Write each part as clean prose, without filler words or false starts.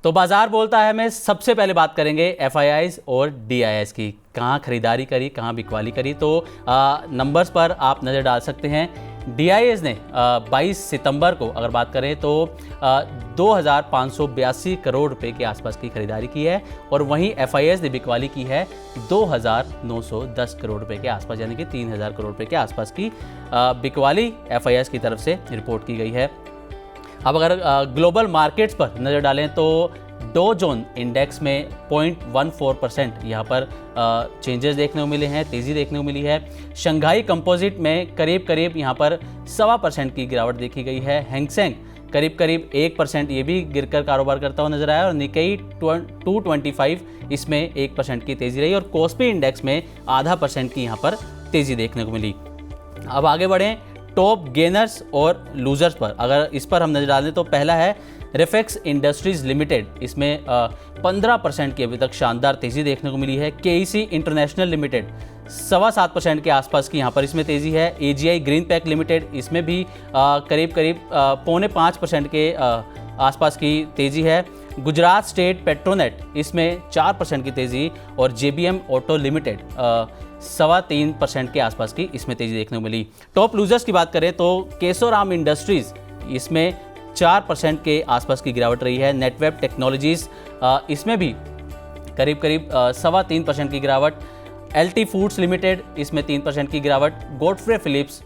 तो बाजार बोलता है, हमें सबसे पहले बात करेंगे एफआईआईज और डीआईआईज की। कहाँ खरीदारी करी, कहाँ बिकवाली करी, तो नंबर्स पर आप नज़र डाल सकते हैं। डीआईआईज ने 22 सितंबर को अगर बात करें तो 2582 करोड़ रुपए के आसपास की खरीदारी की है, और वहीं एफआईआईज ने बिकवाली की है 2910 करोड़ रुपए के आसपास, यानी कि 3000 करोड़ रुपए के आसपास की बिकवाली एफआईआईज की तरफ से रिपोर्ट की गई है। अब अगर ग्लोबल मार्केट्स पर नज़र डालें तो डो जोन इंडेक्स में 0.14% यहाँ पर चेंजेस देखने को मिले हैं, तेज़ी देखने को मिली है। शंघाई कंपोजिट में करीब करीब यहाँ पर 1.25% की गिरावट देखी गई है। हैंगसेंग करीब करीब 1% ये भी गिरकर कारोबार करता हुआ नजर आया, और निकेई 225 इसमें 1% की तेज़ी रही, और कोस्पी इंडेक्स में 0.5% की यहाँ पर तेज़ी देखने को मिली। अब आगे बढ़ें टॉप गेनर्स और लूजर्स पर। अगर इस पर हम नजर डालें तो पहला है रेफेक्स इंडस्ट्रीज लिमिटेड, इसमें 15% की अभी तक शानदार तेज़ी देखने को मिली है। केईसी इंटरनेशनल लिमिटेड 7.25% के आसपास की यहाँ पर इसमें तेज़ी है। एजीआई ग्रीन पैक लिमिटेड, इसमें भी करीब करीब 4.25% के आसपास की तेज़ी है। गुजरात स्टेट पेट्रोनेट, इसमें 4% की तेज़ी, और जेबीएम ऑटो लिमिटेड 3.25% के आसपास की इसमें तेज़ी देखने को मिली। टॉप लूजर्स की बात करें तो केशोराम इंडस्ट्रीज़, इसमें 4% के आसपास की गिरावट रही है। नेटवेब टेक्नोलॉजीज़, इसमें भी करीब करीब 3.25% की गिरावट। एलटी फूड्स लिमिटेड, इसमें 3% की गिरावट। गॉडफ्रे फिलिप्स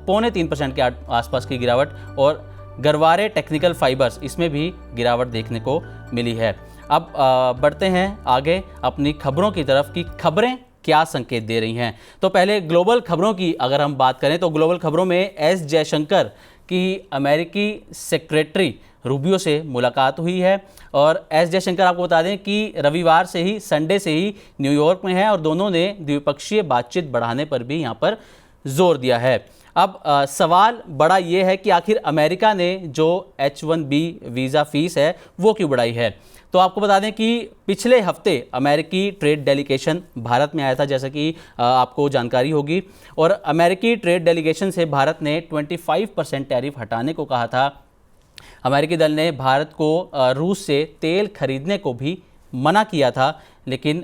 0.25% के आसपास की गिरावट, और गरवारे टेक्निकल फाइबर्स, इसमें भी गिरावट देखने को मिली है। अब बढ़ते हैं आगे अपनी खबरों की तरफ कि खबरें क्या संकेत दे रही हैं। तो पहले ग्लोबल खबरों की अगर हम बात करें तो ग्लोबल खबरों में एस जयशंकर की अमेरिकी सेक्रेटरी रूबियो से मुलाकात हुई है, और एस जयशंकर आपको बता दें कि रविवार से ही, संडे से ही न्यूयॉर्क में है, और दोनों ने द्विपक्षीय बातचीत बढ़ाने पर भी यहाँ पर जोर दिया है। अब सवाल बड़ा ये है कि आखिर अमेरिका ने जो H-1B वीज़ा फ़ीस है वो क्यों बढ़ाई है। तो आपको बता दें कि पिछले हफ्ते अमेरिकी ट्रेड डेलीगेशन भारत में आया था, जैसा कि आपको जानकारी होगी, और अमेरिकी ट्रेड डेलीगेशन से भारत ने 25% टैरिफ हटाने को कहा था। अमेरिकी दल ने भारत को रूस से तेल खरीदने को भी मना किया था, लेकिन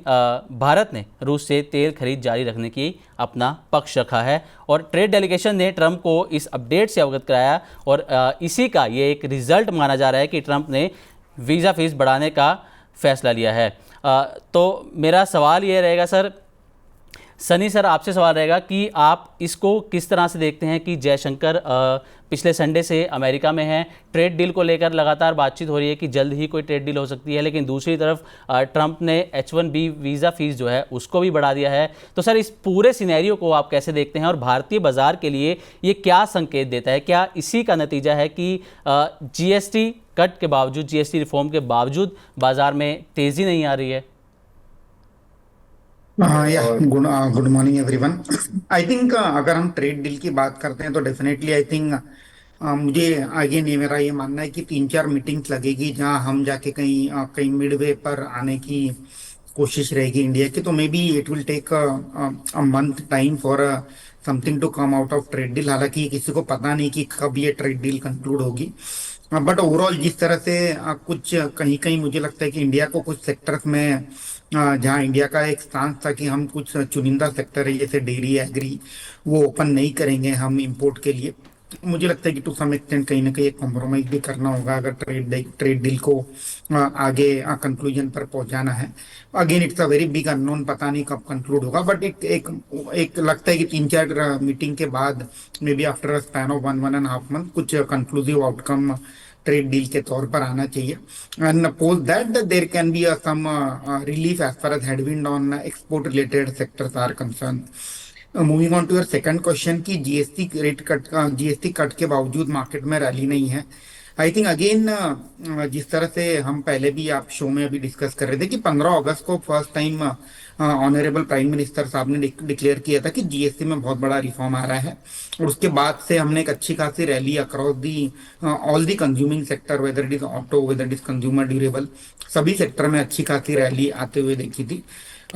भारत ने रूस से तेल खरीद जारी रखने की अपना पक्ष रखा है, और ट्रेड डेलीगेशन ने ट्रंप को इस अपडेट से अवगत कराया, और इसी का ये एक रिजल्ट माना जा रहा है कि ट्रंप ने वीज़ा फीस बढ़ाने का फैसला लिया है। तो मेरा सवाल ये रहेगा सर, सनी सर, आपसे सवाल रहेगा कि आप इसको किस तरह से देखते हैं कि जयशंकर पिछले संडे से अमेरिका में हैं, ट्रेड डील को लेकर लगातार बातचीत हो रही है कि जल्द ही कोई ट्रेड डील हो सकती है, लेकिन दूसरी तरफ ट्रंप ने H-1B वीज़ा फीस जो है उसको भी बढ़ा दिया है। तो सर, इस पूरे सिनेरियो को आप कैसे देखते हैं, और भारतीय बाजार के लिए ये क्या संकेत देता है? क्या इसी का नतीजा है कि GST कट के बावजूद, GST रिफॉर्म के बावजूद बाजार में तेज़ी नहीं आ रही है? Good morning everyone. I think अगर हम ट्रेड डील की बात करते हैं तो डेफिनेटली आई थिंक मुझे आगे नहीं, मेरा ये मानना है कि 3-4 मीटिंग्स लगेगी जहां हम जाके कहीं कहीं मिडवे पर आने की कोशिश रहेगी इंडिया की। तो maybe it will take a month time for something to come out of trade deal. हालांकि किसी को पता नहीं कि कब ये ट्रेड डील कंक्लूड होगी, बट ओवरऑल जिस तरह से कुछ कहीं कहीं मुझे लगता है कि इंडिया को कुछ सेक्टर्स में जहां इंडिया का एक स्टांस था कि हम कुछ चुनिंदा सेक्टर है जैसे डेयरी, एग्री, वो ओपन नहीं करेंगे हम इंपोर्ट के लिए। मुझे लगता है कि टू सम एक्सटेंट कहीं ना कहीं एक कॉम्प्रोमाइज भी करना होगा अगर ट्रेड डील को आगे कंक्लूजन पर पहुंचाना है। Again it's a very big unknown, पता नहीं कब कंक्लूड होगा, बट एक लगता है कि 3-4 मीटिंग के बाद may be after a span of 1-1.5 month कुछ कंक्लूसिव आउटकम ट्रेड डील के तौर पर आना चाहिए। And post that there can be some relief as far as headwind on export related sectors are concern. Moving on to your second question कि GST cut के बावजूद market में rally नहीं है। आई थिंक अगेन जिस तरह से हम पहले भी आप शो में अभी डिस्कस कर रहे थे कि 15 अगस्त को first time honourable prime minister साहब ने डिक्लेयर किया था कि जीएसटी में बहुत बड़ा रिफॉर्म आ रहा है, और उसके बाद से हमने एक अच्छी खासी rally across the all the consuming sector, whether it is auto, whether it is consumer durable, सभी सेक्टर में अच्छी खासी रैली आते हुए देखी थी।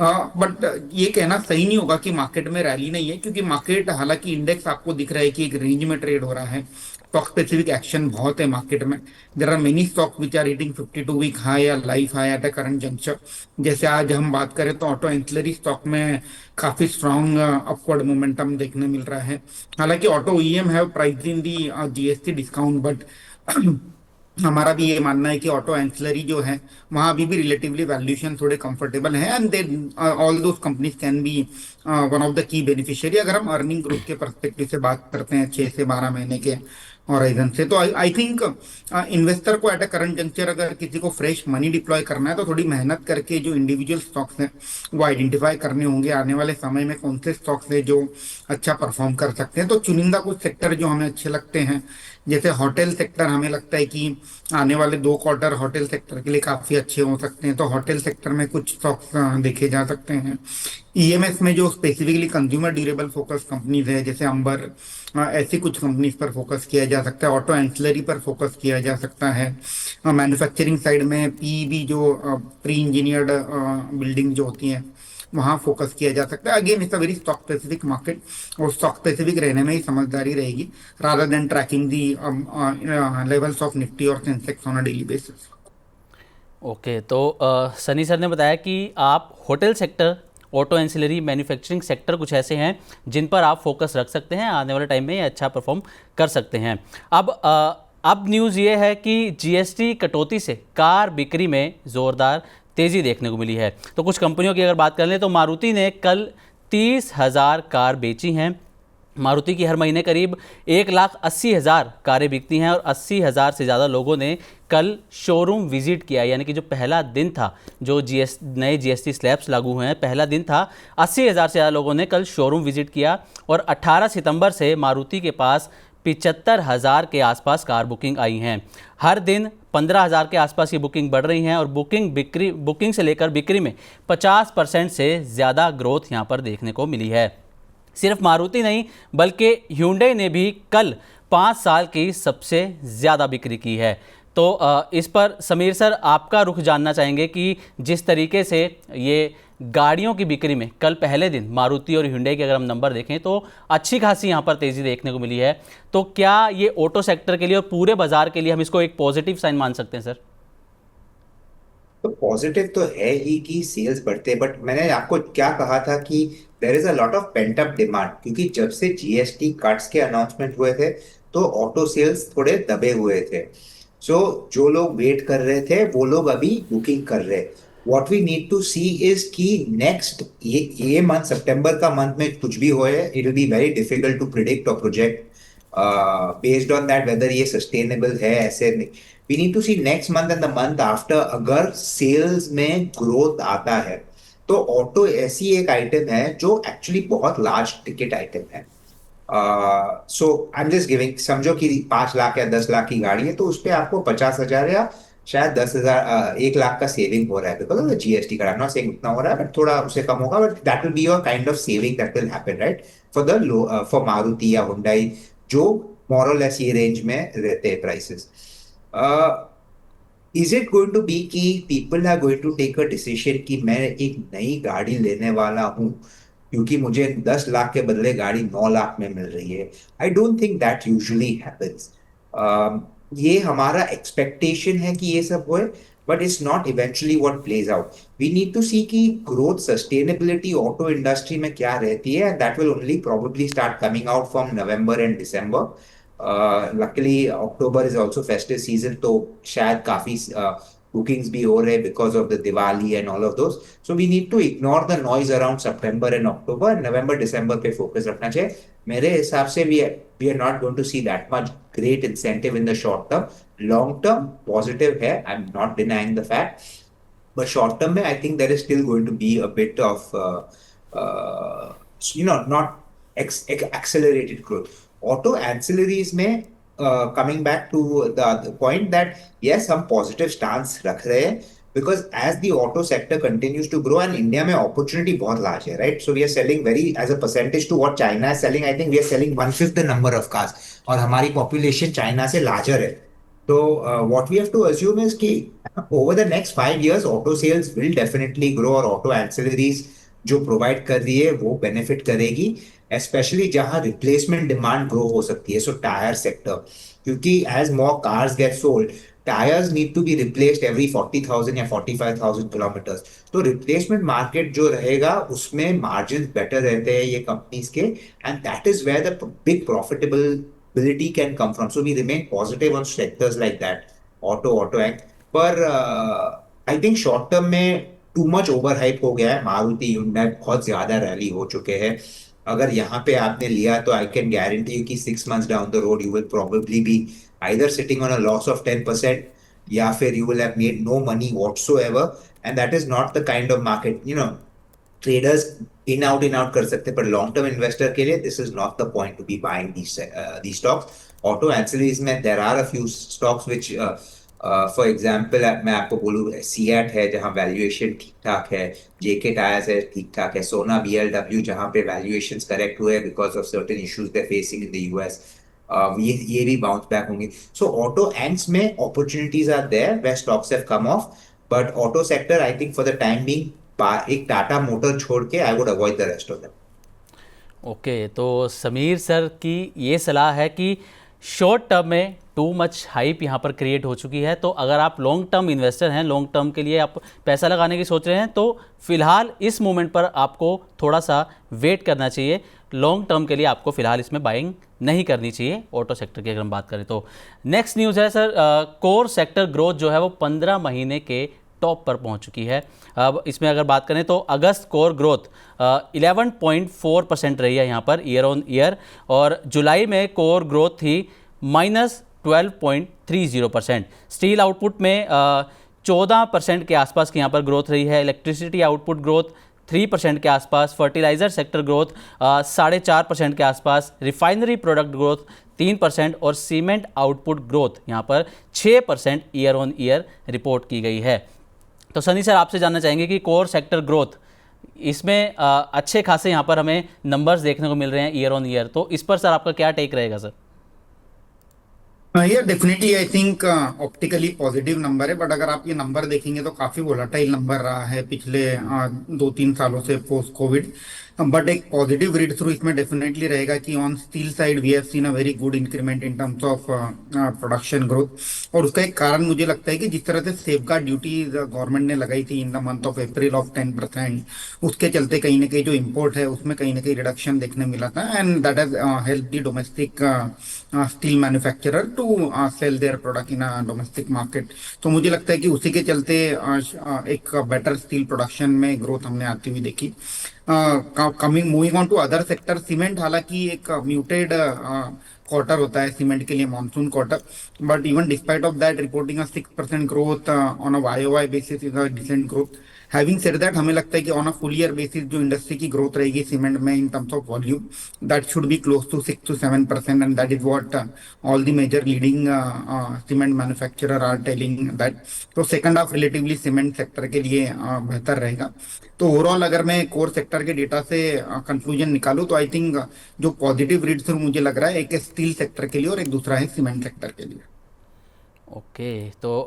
बट ये कहना सही नहीं होगा कि मार्केट में रैली नहीं है, क्योंकि मार्केट, हालांकि इंडेक्स आपको दिख रहा है कि एक रेंज में ट्रेड हो रहा है, स्टॉक स्पेसिफिक एक्शन बहुत है मार्केट में। There are many stock which are reading 52 week high या life high at the current junction. जैसे आज हम बात करें तो ऑटो एंसिलरी स्टॉक में काफी स्ट्रांग अपवर्ड मोमेंटम देखने मिल रहा है। हालांकि auto EM have price in the GST discount, but हमारा भी ये मानना है कि ऑटो एंसिलरी जो है वहाँ अभी भी रिलेटिवली वैल्यूएशन थोड़े कंफर्टेबल है, and they all those companies can be one of the key beneficiary अगर हम अर्निंग ग्रोथ के परस्पेक्टिव से बात करते हैं 6 से 12 महीने के हॉराइजन से। तो आई थिंक इन्वेस्टर को एट अ करंट जंक्चर अगर किसी को फ्रेश मनी डिप्लॉय करना है तो थोड़ी मेहनत करके जो इंडिविजुअल स्टॉक्स हैं वो आइडेंटिफाई करने होंगे आने वाले समय में कौन से स्टॉक्स हैं जो अच्छा परफॉर्म कर सकते हैं। तो चुनिंदा कुछ सेक्टर जो हमें अच्छे लगते हैं, जैसे होटल सेक्टर, हमें लगता है कि आने वाले 2 क्वार्टर होटल सेक्टर के लिए काफी अच्छे हो सकते हैं, तो होटल सेक्टर में कुछ स्टॉक्स देखे जा सकते हैं। ईएमएस में जो specifically consumer durable focus companies है जैसे अंबर, ऐसी कुछ कंपनीज पर फोकस किया जा सकता है। ऑटो एंसिलरी पर फोकस किया जा सकता है। मैन्युफैक्चरिंग साइड में पीईबी जो प्री इंजीनियर्ड बिल्डिंग जो होती हैं वहाँ फोकस किया जा सकता है। Again it's a very stock specific market, और स्टॉक स्पेसिफिक रहने में ही समझदारी रहेगी rather than tracking the levels of Nifty और Sensex on a daily basis. Okay, तो सनी सर ने बताया कि आप hotel sector, auto ancillary, manufacturing sector कुछ ऐसे हैं जिन पर आप फोकस रख सकते हैं, आने वाले टाइम में ये अच्छा परफॉर्म कर सकते हैं। अब न्यूज़ ये है कि जीएसटी कटौती से कार बिक्री में ज़ोरदार तेज़ी देखने को मिली है। तो कुछ कंपनियों की अगर बात कर लें तो मारुति ने कल 30,000 कार बेची हैं। मारुति की हर महीने करीब 1,80,000 कारें बिकती हैं और 80,000 से ज़्यादा लोगों ने कल शोरूम विजिट किया, यानी कि जो पहला दिन था, जो नए जीएसटी स्लैब्स लागू हुए हैं, पहला दिन था, 80,000 से ज़्यादा लोगों ने कल शोरूम विजिट किया। और 18 सितंबर से मारुति के पास 75,000 के आसपास कार बुकिंग आई हैं। हर दिन 15,000 के आसपास ये बुकिंग बढ़ रही हैं और बुकिंग से लेकर बिक्री में 50% से ज़्यादा ग्रोथ यहाँ पर देखने को मिली है। सिर्फ मारुति नहीं बल्कि hyundai ने भी कल 5 साल की सबसे ज़्यादा बिक्री की है। तो इस पर समीर सर आपका रुख जानना चाहेंगे कि जिस तरीके से ये गाड़ियों की बिक्री में कल पहले दिन मारुति और hyundai के अगर हम नंबर देखें तो अच्छी खासी यहाँ पर तेज़ी देखने को मिली है, तो क्या ये ऑटो सेक्टर के लिए और पूरे बाजार के लिए हम इसको एक पॉजिटिव साइन मान सकते हैं सर? तो पॉजिटिव तो है ही कि सेल्स बढ़ते, बट मैंने आपको क्या कहा था कि there is a lot of pent up demand, क्योंकि जब से जीएसटी कट्स के अनाउंसमेंट हुए थे तो ऑटो सेल्स थोड़े दबे हुए थे। सो जो लोग वेट कर रहे थे वो लोग अभी बुकिंग कर रहे। What we need to see is कि नेक्स्ट ये मंथ, सितंबर का मंथ में कुछ भी होए, it will be very difficult to predict और project based on that whether ये सस्टेनेबल है ऐसे। We need to see next month and the month after, अगर सेल्स में ग्रोथ आता है तो ऑटो ऐसी एक आइटम है जो एक्चुअली बहुत लार्ज टिकट आइटम है। सो आई एम जस्ट गिविंग, समझो कि 5 लाख या 10 लाख की गाड़ी है तो उस पर आपको 50,000 या शायद 10,000, 1 लाख का सेविंग हो रहा है बिकॉज ऑफ द जीएसटी का। आई एम नॉट सेइंग उतना हो रहा है, बट थोड़ा उससे कम होगा, but that will be your kind of saving that will happen, right, for the for Maruti या हुंडई जो मोरलेस ये रेंज में रहते हैं prices. Is it going to be कि people are going to take a decision कि मैं एक नई गाड़ी लेने वाला हूं क्योंकि मुझे 10 लाख के बदले गाड़ी 9 लाख में मिल रही है? I don't think that usually happens. ये हमारा एक्सपेक्टेशन है कि ये सब होए, but it's not eventually what plays out. We need to see कि ग्रोथ सस्टेनेबिलिटी ऑटो इंडस्ट्री में क्या रहती है, and that will only probably start coming out from November and December. Luckily October is also festive season, तो शायद काफी bookings भी हो रहे because of the Diwali and all of those. So we need to ignore the noise around September and October. November, December पे focus रखना चाहिए। मेरे हिसाब से we are not going to see that much great incentive in the short term. Long term positive है, I'm not denying the fact. But short term में I think there is still going to be a bit of not accelerated growth. Auto ancillaries में coming back to the point that yes, हम positive stance रख रहे हैं because as the auto sector continues to grow and India में opportunity बहुत large है, right? So we are selling very as a percentage to what China is selling. I think we are selling 1/5 the number of cars और हमारी population China से larger है। तो what we have to assume is कि over the next 5 years auto sales will definitely grow और auto ancillaries जो provide कर रही है वो बेनिफिट करेगी। स्पेशली जहां रिप्लेसमेंट डिमांड ग्रो हो सकती है, सो टायर सेक्टर, क्योंकि as more cars get sold, tyres need to be replaced every 40,000 या 45,000 किलोमीटर्स। तो रिप्लेसमेंट मार्केट जो रहेगा उसमें मार्जिन बेटर रहते हैं ये कंपनीज के, and that is where the big profitability can come from. So we remain positive on sectors like that, auto act. पर आई थिंक शॉर्ट टर्म में टू मच ओवर हाइप हो गया है, Maruti hyundai बहुत ज्यादा रैली हो चुके हैं। अगर यहाँ पे आपने लिया तो आई कैन गारंटी यू कि 6 months down the road you will probably be either sitting on a loss of 10%, या फिर you will have made no money whatsoever, and that is not the kind of market, traders in out कर सकते हैं, पर long term investor के लिए this is not the point to be buying the stocks. Auto ancillaries में there are a few stocks which, for example मैं आपको बोलूँ, सीएट है जहाँ वैल्यूएशन ठीक ठाक है, जेके टायर्स है ठीक ठाक है, सोना बीएलडब्ल्यू जहाँ पे वैल्यूएशंस करेक्ट हुए because of certain issues they facing in the US, ये भी बाउंस बैक होंगे। सो ऑटो एंड्स में opportunities are there where stocks have come off, but auto sector I think for the time being, एक Tata motor छोड़ के I would avoid the rest of them. Okay, तो Sameer sir की ये सलाह है कि शॉर्ट टर्म में टू मच हाइप यहाँ पर क्रिएट हो चुकी है, तो अगर आप लॉन्ग टर्म इन्वेस्टर हैं, लॉन्ग टर्म के लिए आप पैसा लगाने की सोच रहे हैं, तो फिलहाल इस मोमेंट पर आपको थोड़ा सा वेट करना चाहिए। लॉन्ग टर्म के लिए आपको फिलहाल इसमें बाइंग नहीं करनी चाहिए ऑटो सेक्टर की अगर हम बात करें तो। नेक्स्ट न्यूज़ है सर, कोर सेक्टर ग्रोथ जो है वो 15 महीने के टॉप पर पहुंच चुकी है। अब इसमें अगर बात करें तो अगस्त कोर ग्रोथ 11.4% रही है यहाँ पर ईयर ऑन ईयर, और जुलाई में कोर ग्रोथ थी -12.30%। स्टील आउटपुट में 14% के आसपास की यहाँ पर ग्रोथ रही है। इलेक्ट्रिसिटी आउटपुट ग्रोथ 3% के आसपास, फर्टिलाइज़र सेक्टर ग्रोथ 4.5% के आसपास, रिफाइनरी प्रोडक्ट ग्रोथ 3% और सीमेंट आउटपुट ग्रोथ यहाँ पर 6% ईयर ऑन ईयर रिपोर्ट की गई है। तो सनी सर आपसे जानना चाहेंगे कि कोर सेक्टर ग्रोथ इसमें अच्छे खासे यहाँ पर हमें नंबर्स देखने को मिल रहे हैं ईयर ऑन ईयर, तो इस पर सर आपका क्या टेक रहेगा सर? ये definitely I think optically positive number है, बट अगर आप ये नंबर देखेंगे तो काफी वोलाटाइल नंबर रहा है पिछले 2-3 सालों से पोस्ट कोविड। बट एक पॉजिटिव रीड थ्रू इसमें डेफिनेटली रहेगा कि on steel side we have seen a very good increment in terms of production growth. और उसका एक कारण मुझे लगता है कि जिस तरह से सेफ गार्ड ड्यूटी गवर्नमेंट ने लगाई थी in the month of April of 10%, उसके चलते कहीं ना कहीं जो इम्पोर्ट है उसमें कहीं ना कहीं रिडक्शन देखने मिला था, and that has help the domestic steel manufacturer to sell their product in domestic market. तो मुझे लगता है कि उसी के चलते एक बेटर स्टील प्रोडक्शन में ग्रोथ हमने आती हुई देखी। Coming moving on to other sector, cement हालांकि एक म्यूटेड क्वार्टर होता है सीमेंट के लिए, monsoon quarter, but even despite of that reporting 6% growth on a YOY basis is a decent growth. Having said that, हमें लगता है कि on a full year basis जो इंडस्ट्री की ग्रोथ रहेगी सीमेंट में in terms of volume, that should be close to 6 to 7%, and that is what all the major leading cement manufacturer are telling that. तो second half relatively cement sector के लिए बेहतर रहेगा। तो overall अगर मैं कोर सेक्टर के data से कंक्लूजन निकालूं तो आई थिंक जो पॉजिटिव रीड थ्रू मुझे लग रहा है, एक स्टील सेक्टर के लिए और एक दूसरा है सीमेंट सेक्टर के लिए। ओके, तो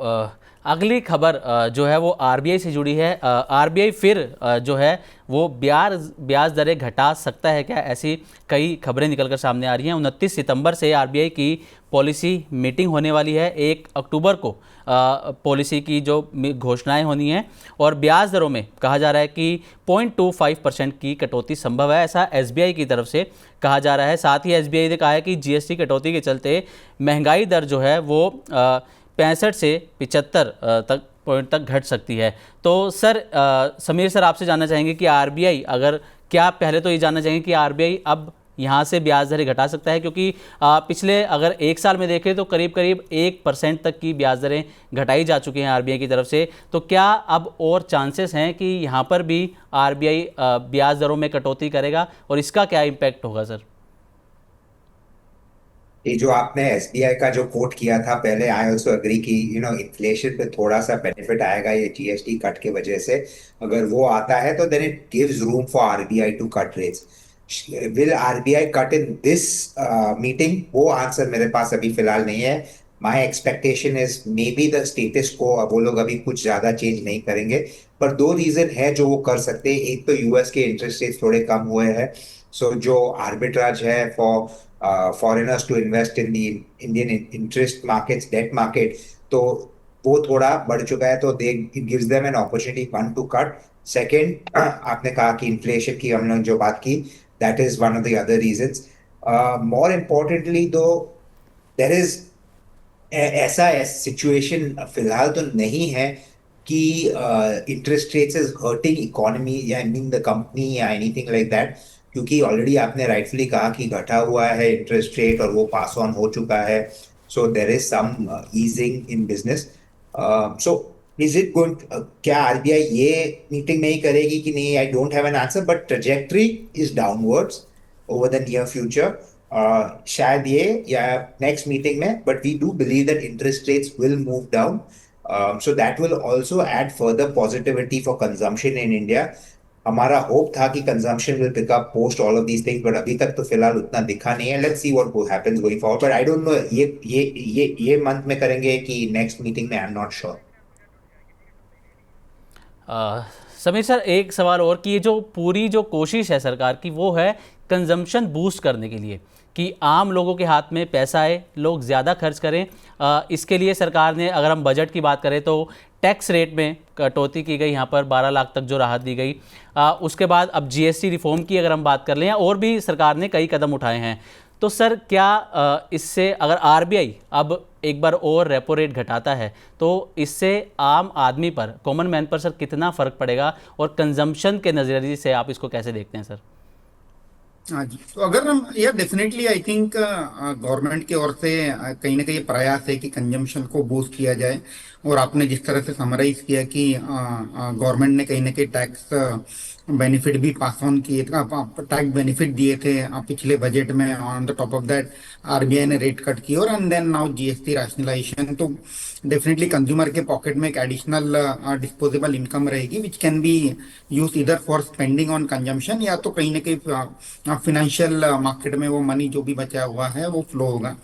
अगली खबर जो है वो आरबीआई से जुड़ी है। आरबीआई फिर जो है वो ब्याज दरें घटा सकता है क्या, ऐसी कई खबरें निकलकर सामने आ रही हैं। 29 सितंबर से आरबीआई की पॉलिसी मीटिंग होने वाली है। 1 अक्टूबर को पॉलिसी की जो घोषणाएं होनी हैं, और ब्याज दरों में कहा जा रहा है कि 0.25% की कटौती संभव है, ऐसा एसबीआई की तरफ से कहा जा रहा है। साथ ही एसबीआई ने कहा है कि जीएसटी कटौती के चलते महंगाई दर जो है वो 65 से 75 पॉइंट तक घट सकती है। तो सर समीर सर आपसे जानना चाहेंगे कि आरबीआई अगर, क्या पहले तो ये जानना चाहेंगे कि आरबीआई अब यहाँ से ब्याज दरें घटा सकता है, क्योंकि पिछले अगर 1 साल में देखें तो करीब करीब 1% तक की ब्याज दरें घटाई जा चुकी हैं आरबीआई की तरफ से। तो क्या अब और चांसेस हैं कि यहाँ पर भी आरबीआई ब्याज दरों में कटौती करेगा, और इसका क्या इम्पैक्ट होगा सर? ये जो आपने एसबीआई का जो कोट किया था पहले, आई ऑल्सो एग्री कि इन्फ्लेशन पे थोड़ा सा बेनिफिट आएगा ये जीएसटी कट के वजह से। अगर वो आता है तो then it gives room for RBI to cut rates. Will RBI cut in this meeting? वो आंसर मेरे पास अभी फिलहाल नहीं है। My expectation is may be the status quo, अब वो लोग अभी कुछ ज्यादा चेंज नहीं करेंगे। पर 2 रीजन है जो वो कर सकते हैं। एक तो यूएस के इंटरेस्ट रेट थोड़े कम हुए हैं, सो जो आर्बिट्राज है for foreigners to invest in the Indian interest markets, debt market, तो वो थोड़ा बढ़ चुका है, तो they it gives them an opportunity, one to cut. Second, आपने कहा कि इन्फ्लेशन की हमने जो बात की, that is one of the other reasons. More importantly though, there is ऐसा सिचुएशन फिलहाल तो नहीं है कि interest rates is hurting economy या आई मीन द कंपनी या एनीथिंग लाइक दैट, क्योंकि ऑलरेडी आपने राइटफुली कहा कि घटा हुआ है इंटरेस्ट रेट और वो पास ऑन हो चुका है। So there is some easing in business. So is it going, क्या आरबीआई ये मीटिंग नहीं करेगी कि नहीं, I don't have an answer, but trajectory is downwards over the near future. शायद ये या नेक्स्ट मीटिंग में, but we do believe that interest rates will move down, so that will also add further positivity for consumption in India. हमारा hope था कि consumption will pick up post all of these things, but अभी तक तो फिलहाल उतना दिखा नहीं है। Let's see what happens going forward, but I don't know ये मंथ में करेंगे कि नेक्स्ट मीटिंग में, I am not sure. Sameer sir, एक सवाल और कि ये जो पूरी जो कोशिश है सरकार की वो है कंजम्पशन बूस्ट करने के लिए कि आम लोगों के हाथ में पैसा आए, लोग ज़्यादा खर्च करें। इसके लिए सरकार ने, अगर हम बजट की बात करें तो टैक्स रेट में कटौती की गई, यहाँ पर 12 लाख तक जो राहत दी गई। उसके बाद अब जीएसटी रिफॉर्म की अगर हम बात कर लें, और भी सरकार ने कई कदम उठाए हैं। तो सर क्या इससे अगर आरबीआई अब एक बार और रेपो रेट घटाता है तो इससे आम आदमी पर, कॉमन मैन पर सर कितना फ़र्क पड़ेगा, और कंजम्पशन के नज़रिए से आप इसको कैसे देखते हैं सर? हाँ जी, तो अगर हम यह डेफिनेटली आई थिंक गवर्नमेंट की ओर से कहीं ना कहीं प्रयास है कि कंजम्पशन को बूस्ट किया जाए। और आपने जिस तरह से समराइज किया कि गवर्नमेंट ने कहीं ना कहीं टैक्स बेनिफिट भी पास ऑन किए, टैक्स बेनिफिट दिए थे पिछले बजट में। On the top of that RBI ने रेट कट किए, और and then now GST rationalisation. तो डेफिनेटली कंज्यूमर के पॉकेट में एक एडिशनल डिस्पोजेबल इनकम रहेगी विच कैन बी यूज इधर फॉर स्पेंडिंग ऑन कंजम्पशन, या तो कहीं ना कहीं फाइनेंशियल मार्केट में वो मनी जो भी बचा हुआ है वो फ्लो होगा।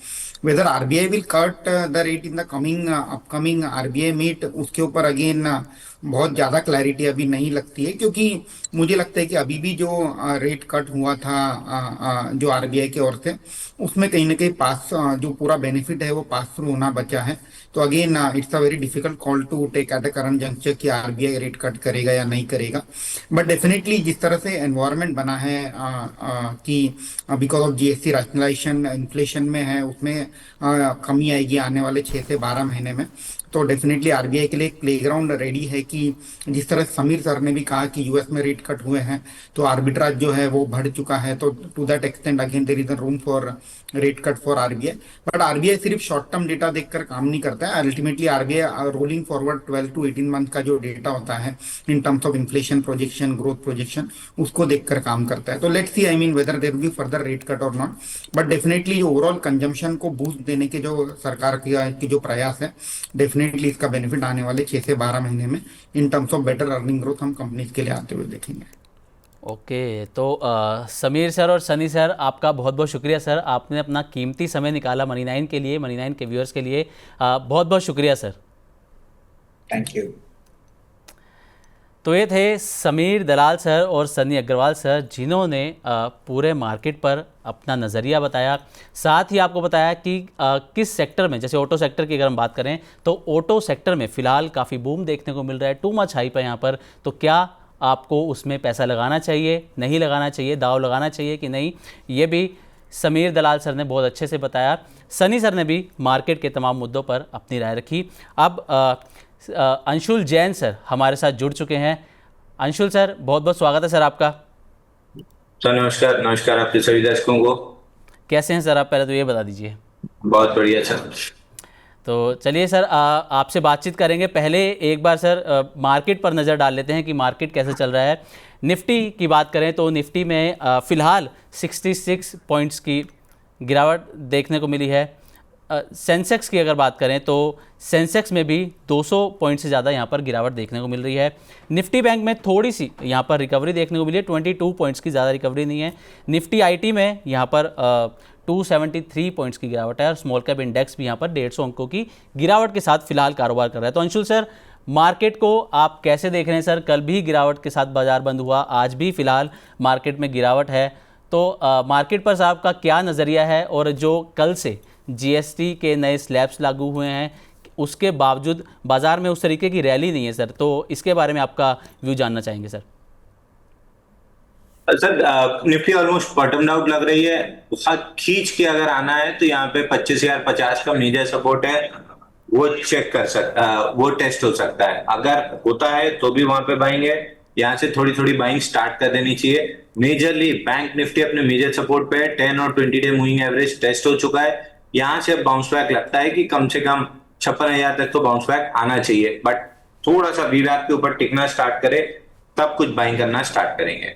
Whether RBI will cut the rate in the coming upcoming RBI meet, उसके ऊपर अगेन बहुत ज़्यादा क्लैरिटी अभी नहीं लगती है, क्योंकि मुझे लगता है कि अभी भी जो रेट कट हुआ था जो आरबीआई की ओर से, उसमें कहीं ना कहीं पास जो पूरा बेनिफिट है वो पास थ्रू होना बचा है। तो again it's a very difficult call to take at the current juncture कि आरबीआई रेट कट करेगा या नहीं करेगा। बट डेफिनेटली जिस तरह से एनवायरनमेंट बना है कि because of GST rationalisation inflation में है, उसमें कमी आएगी आने वाले 6 से 12 महीने में। तो डेफिनेटली आरबीआई के लिए एक प्लेग्राउंड रेडी है कि जिस तरह समीर सर ने भी कहा कि यूएस में रेट कट हुए हैं तो आर्बिट्राज जो है वो बढ़ चुका है, तो to that extend again there is a room for rate cut for RBI. But RBI सिर्फ शॉर्ट टर्म डेटा देखकर काम नहीं करता है। Ultimately RBI rolling forward 12 to 18 month का जो डेटा होता है in terms of inflation projection, growth projection, उसको देखकर काम करता है। तो let's see I mean whether there will be further rate cut और not, but definitely overall consumption को बूस्ट देने के जो सरकार की जो प्रयास है, डेफिनेटली इसका बेनिफिट आने वाले 6 से 12 महीने में in terms of better earning growth हम कंपनीज के लिए आते हुए देखेंगे। ओके, तो समीर सर और सनी सर, आपका बहुत बहुत शुक्रिया सर, आपने अपना कीमती समय निकाला मनी 9 के लिए, मनी 9 के व्यूअर्स के लिए। बहुत बहुत शुक्रिया सर। Thank you. तो ये थे समीर दलाल सर और सनी अग्रवाल सर, जिन्होंने पूरे मार्केट पर अपना नज़रिया बताया, साथ ही आपको बताया कि किस सेक्टर में, जैसे ऑटो सेक्टर की अगर हम बात करें तो ऑटो सेक्टर में फ़िलहाल काफ़ी बूम देखने को मिल रहा है, टू मच हाइप है यहाँ पर। तो क्या आपको उसमें पैसा लगाना चाहिए, नहीं लगाना चाहिए, दाव लगाना चाहिए कि नहीं, ये भी समीर दलाल सर ने बहुत अच्छे से बताया। सनी सर ने भी मार्केट के तमाम मुद्दों पर अपनी राय रखी। अब अंशुल जैन सर हमारे साथ जुड़ चुके हैं। अंशुल सर, बहुत बहुत स्वागत है सर आपका। सर नमस्कार। नमस्कार आपके सभी दर्शकों को। कैसे हैं सर आप, पहले तो ये बता दीजिए। बहुत बढ़िया सर। तो चलिए सर, आपसे बातचीत करेंगे। पहले एक बार सर मार्केट पर नज़र डाल लेते हैं कि मार्केट कैसे चल रहा है। निफ्टी की बात करें तो निफ्टी में फ़िलहाल 66 पॉइंट्स की गिरावट देखने को मिली है। सेंसेक्स की अगर बात करें तो सेंसेक्स में भी 200 पॉइंट से ज़्यादा यहाँ पर गिरावट देखने को मिल रही है। निफ्टी बैंक में थोड़ी सी यहाँ पर रिकवरी देखने को मिली है, 22 पॉइंट्स की, ज़्यादा रिकवरी नहीं है। निफ्टी आईटी में यहाँ पर 273 पॉइंट्स की गिरावट है, और स्मॉल कैप इंडेक्स भी यहाँ पर 150 अंकों की गिरावट के साथ फिलहाल कारोबार कर रहा है। तो अंशुल सर, मार्केट को आप कैसे देख रहे हैं सर? कल भी गिरावट के साथ बाजार बंद हुआ, आज भी फिलहाल मार्केट में गिरावट है, तो मार्केट पर साहब का क्या नज़रिया है, और जो कल से जीएसटी के नए स्लैब्स लागू हुए हैं उसके बावजूद बाजार में उस तरीके की रैली नहीं है सर, तो इसके बारे में आपका व्यू जानना चाहेंगे sir. Sir Nifty almost bottom out लग रही है। बहुत खींच के अगर आना है तो यहाँ पे 25,050 का मेजर सपोर्ट है, वो चेक कर सकता, वो टेस्ट हो सकता है। अगर होता है तो भी वहां पे बाइंग है, यहाँ से थोड़ी थोड़ी बाइंग स्टार्ट कर देनी चाहिए। मेजरली बैंक निफ्टी अपने मेजर सपोर्ट पे है, 10 और 20 डे मूविंग एवरेज टेस्ट हो चुका है। यहाँ से बाउंस बैक लगता है कि कम से कम 56,000 तक तो बाउंस बैक आना चाहिए, बट थोड़ा सा वीवैप के ऊपर टिकना स्टार्ट करे तब कुछ बाइंग करना स्टार्ट करेंगे।